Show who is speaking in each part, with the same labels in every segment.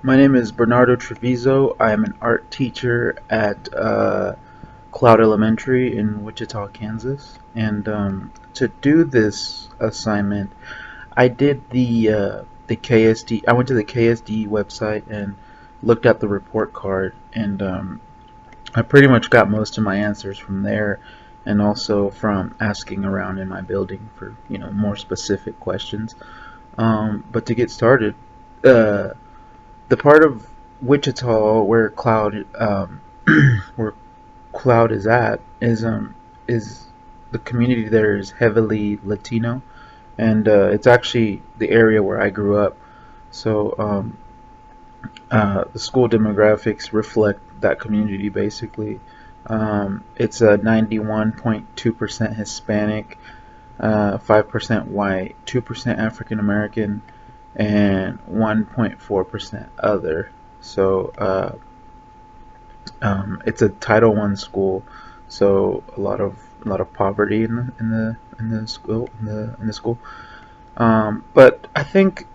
Speaker 1: My name is Bernardo Trevizo. I am an art teacher at Cloud Elementary in Wichita, Kansas. And to do this assignment, I did the KSD. I went to the KSD website and looked at the report card, and I pretty much got most of my answers from there, and also from asking around in my building for more specific questions. But to get started. Uh, the part of Wichita where where Cloud is at is the community there is heavily Latino, and it's actually the area where I grew up. So the school demographics reflect that community basically. It's a 91.2% Hispanic, 5% white, 2% African American, and 1.4% other. So it's a Title I school, so a lot of poverty in the school. But I think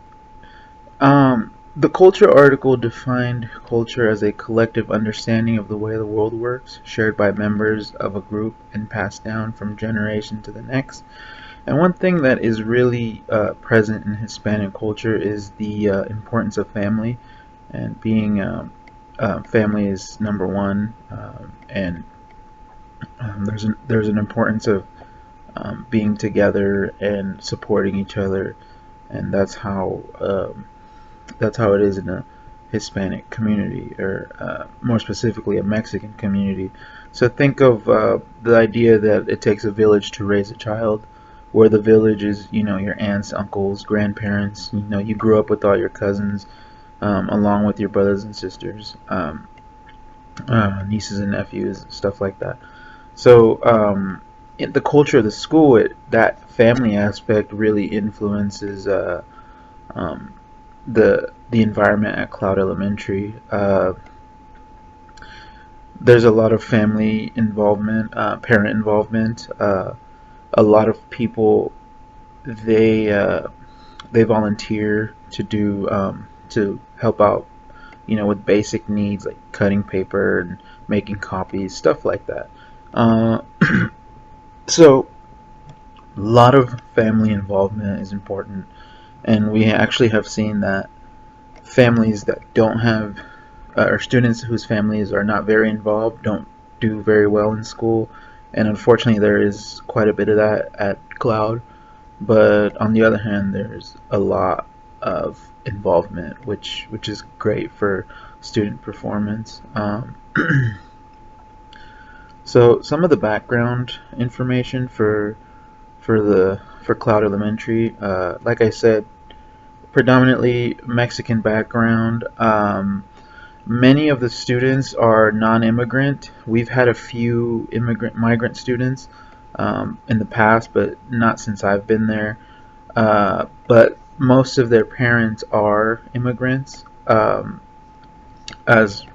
Speaker 1: the culture article defined culture as a collective understanding of the way the world works, shared by members of a group and passed down from generation to the next. And one thing that is really present in Hispanic culture is the importance of family, and being family is number one, and there's an importance of being together and supporting each other, and that's how it is in a Hispanic community, or more specifically, a Mexican community. So think of the idea that it takes a village to raise a child, where the village is, your aunts, uncles, grandparents. You grew up with all your cousins, along with your brothers and sisters, nieces and nephews, stuff like that. So, in the culture of the school, that family aspect really influences um, the environment at Cloud Elementary. There's a lot of family involvement, parent involvement. A lot of people, they they volunteer to do to help out, with basic needs like cutting paper and making copies, stuff like that. Uh, so a lot of family involvement is important, and we actually have seen that families that don't have or students whose families are not very involved don't do very well in school, and unfortunately there is quite a bit of that at Cloud. But on the other hand, there's a lot of involvement, which is great for student performance. So some of the background information for Cloud Elementary, like I said, predominantly Mexican background. Many of the students are non-immigrant. We've had a few migrant students in the past, but not since I've been there. But most of their parents are immigrants. As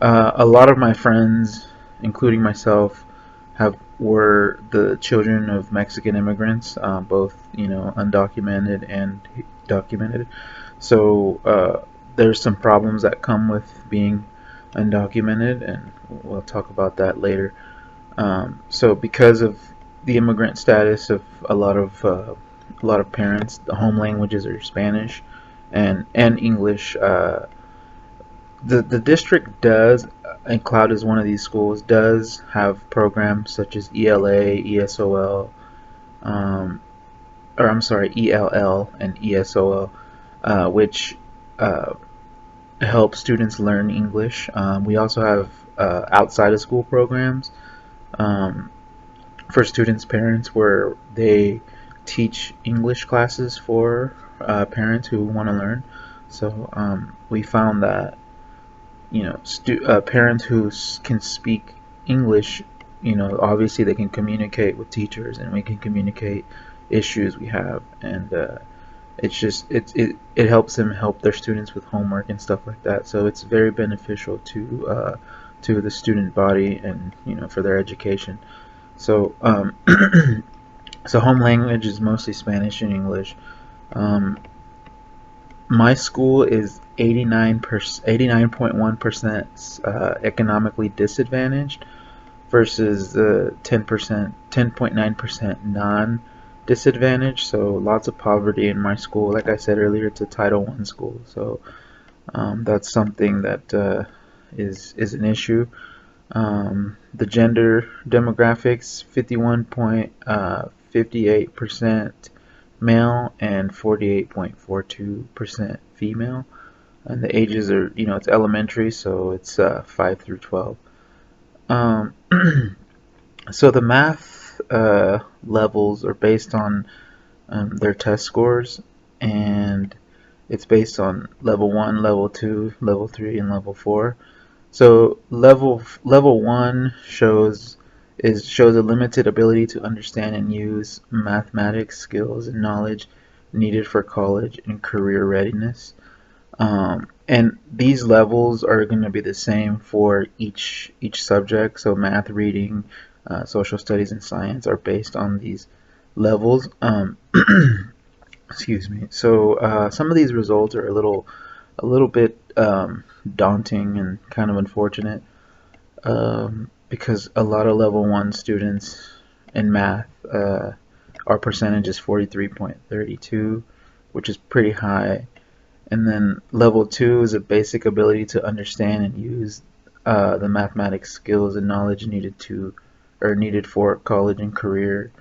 Speaker 1: A lot of my friends, including myself, have were the children of Mexican immigrants, both undocumented and documented. So there's some problems that come with being undocumented, and we'll talk about that later. So because of the immigrant status of a lot of parents, the home languages are Spanish and English. The district does, and Cloud is one of these schools, does have programs such as ELA, ESOL, or I'm sorry, ELL and ESOL, which uh, help students learn English. We also have outside of school programs um, for students' parents, where they teach English classes for parents who want to learn. So we found that parents who can speak English, obviously they can communicate with teachers, and we can communicate issues we have, and it's just it helps them help their students with homework and stuff like that. So it's very beneficial to the student body, and for their education. So so home language is mostly Spanish and English. Um, my school is 89.1% economically disadvantaged versus the 10.9% non-disadvantaged. So lots of poverty in my school. Like I said earlier, it's a Title I school, so that's something that is an issue. The gender demographics: 51.58% male and 48.42% female. And the ages are, it's elementary, so it's 5 through 12. Um, so the math levels are based on their test scores, and it's based on level 1, level 2, level 3, and level 4. So level 1 shows a limited ability to understand and use mathematics skills and knowledge needed for college and career readiness. And these levels are going to be the same for each subject. So math, reading, social studies, and science are based on these levels. Excuse me. So some of these results are a little bit daunting and kind of unfortunate, because a lot of level 1 students in math, our percentage is 43.32, which is pretty high. And then level 2 is a basic ability to understand and use the mathematics skills and knowledge needed for college and career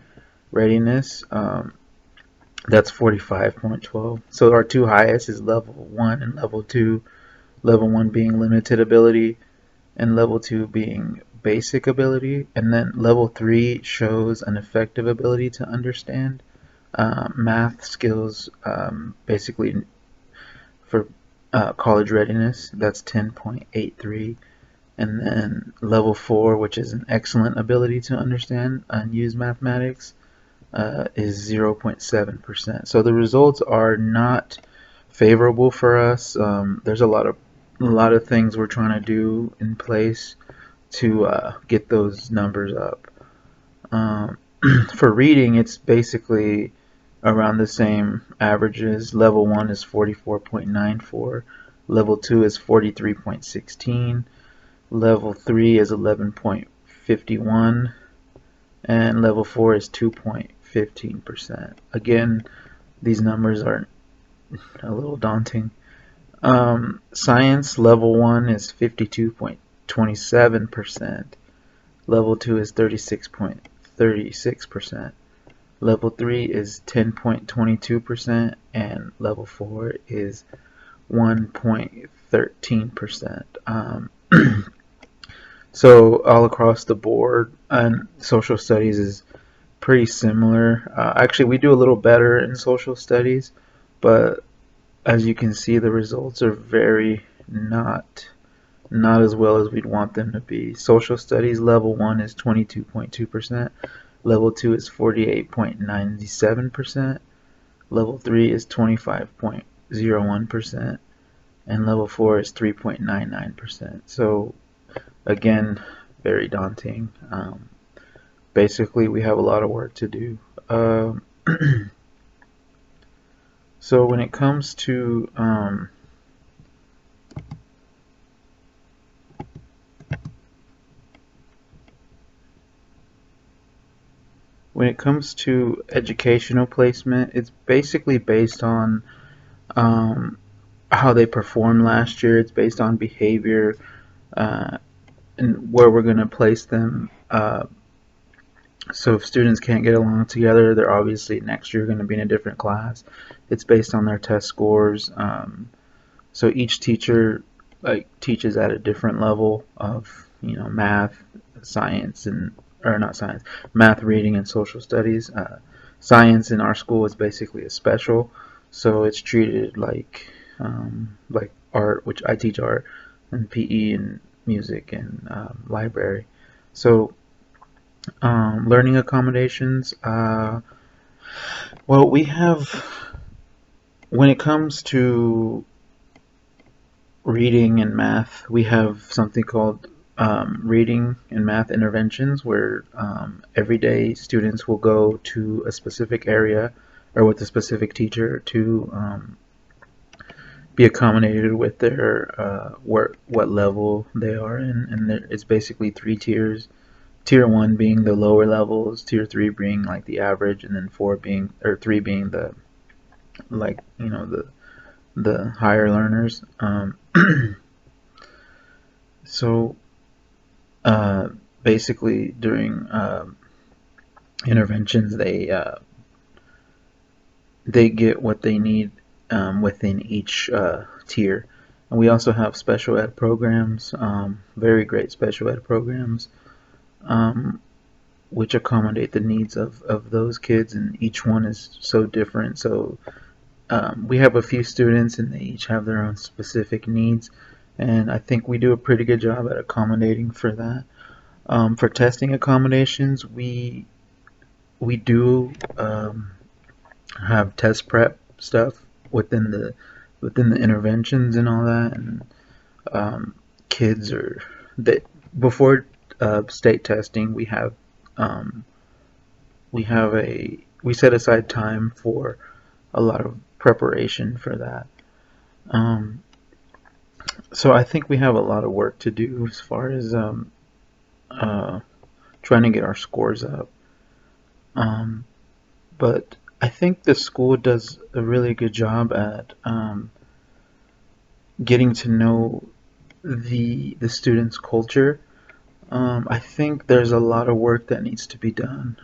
Speaker 1: readiness. That's 45.12. So our two highest is level 1 and level 2. Level 1 being limited ability and level 2 being basic ability. And then level 3 shows an effective ability to understand math skills, basically for college readiness. That's 10.83. And then level 4, which is an excellent ability to understand and use mathematics, is 0.7%. So the results are not favorable for us. There's a lot of things we're trying to do in place to get those numbers up. For reading, it's basically around the same averages. Level 1 is 44.94, level 2 is 43.16, level 3 is 11.51, and level 4 is 2.15%. Again, these numbers are a little daunting. Science, level 1 is 52.27%, level 2 is 36.36%, level 3 is 10.22%, and level 4 is 1.13%. So all across the board, and social studies is pretty similar. Actually, we do a little better in social studies, but as you can see, the results are very not as well as we'd want them to be. Social studies level 1 is 22.2%, level 2 is 48.97%, level 3 is 25.01%, and level 4 is 3.99%. So again, very daunting. Basically, we have a lot of work to do. So when it comes to educational placement, it's basically based on how they performed last year. It's based on behavior, and where we're going to place them. So if students can't get along together, they're obviously next year going to be in a different class. It's based on their test scores. So each teacher teaches at a different level of math, science, math, reading, and social studies. Science in our school is basically a special, so it's treated like art, which I teach art, and PE and music and library. So learning accommodations. Well, we have, when it comes to reading and math, we have something called reading and math interventions, where every day students will go to a specific area or with a specific teacher to be accommodated with their what level they are in, and it's basically three tiers. Tier one being the lower levels, tier three being like the average, and then four being or three being the like the higher learners. So basically during interventions, they get what they need within each tier. And we also have special ed programs, very great special ed programs, um, which accommodate the needs of those kids, and each one is so different. So we have a few students, and they each have their own specific needs, and I think we do a pretty good job at accommodating for that. For testing accommodations, we do have test prep stuff within the interventions and all that, and kids are that before state testing, um, we set aside time for a lot of preparation for that. Um, so I think we have a lot of work to do as far as uh, trying to get our scores up. Um, but I think the school does a really good job at getting to know the students' culture. I think there's a lot of work that needs to be done.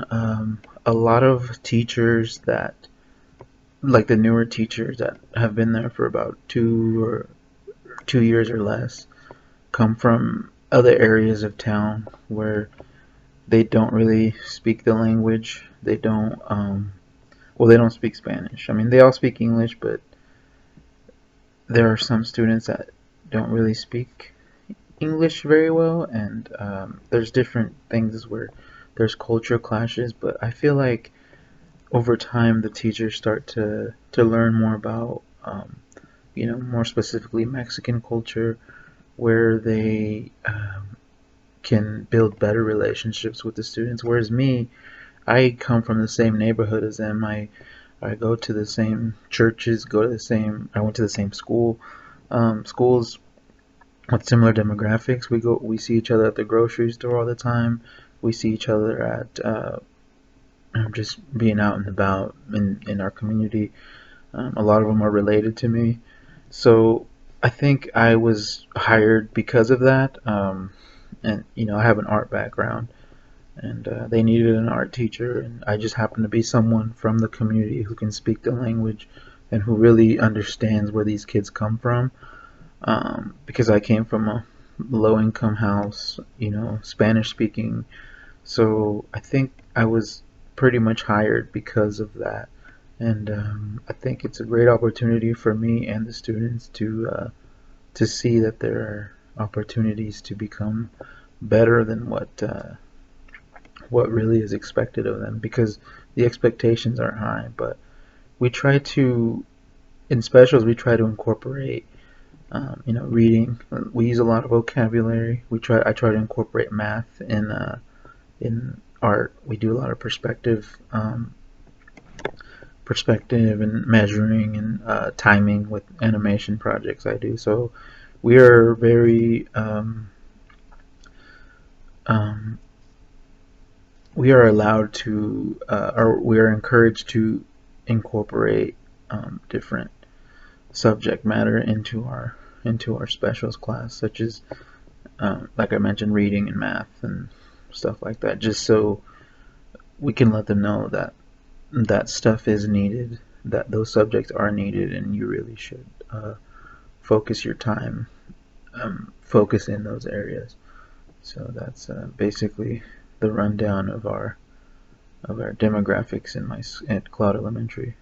Speaker 1: A lot of teachers that, like the newer teachers that have been there for about 2 years or less, come from other areas of town where they don't really speak the language. They don't, well, they don't speak Spanish. I mean, they all speak English, but there are some students that don't really speak English very well, and there's different things where there's cultural clashes, but I feel like over time the teachers start to learn more about more specifically Mexican culture, where they can build better relationships with the students. Whereas me, I come from the same neighborhood as them. I go to the same churches, I went to the same schools with similar demographics. We see each other at the grocery store all the time. We see each other at just being out and about in our community. A lot of them are related to me. So I think I was hired because of that. And I have an art background, and they needed an art teacher, and I just happen to be someone from the community who can speak the language and who really understands where these kids come from. Because I came from a low income house, Spanish speaking. So I think I was pretty much hired because of that. And I think it's a great opportunity for me and the students to see that there are opportunities to become better than what really is expected of them, because the expectations are high. But we try to, in specials, we try to incorporate reading. We use a lot of vocabulary. I try to incorporate math in art. We do a lot of perspective and measuring and timing with animation projects I do. So we are very we are allowed to or we are encouraged to incorporate different subject matter into our specials class, such as like I mentioned, reading and math and stuff like that, just so we can let them know that that stuff is needed, that those subjects are needed, and you really should focus your time, focus in those areas. So that's basically the rundown of our demographics at Cloud Elementary.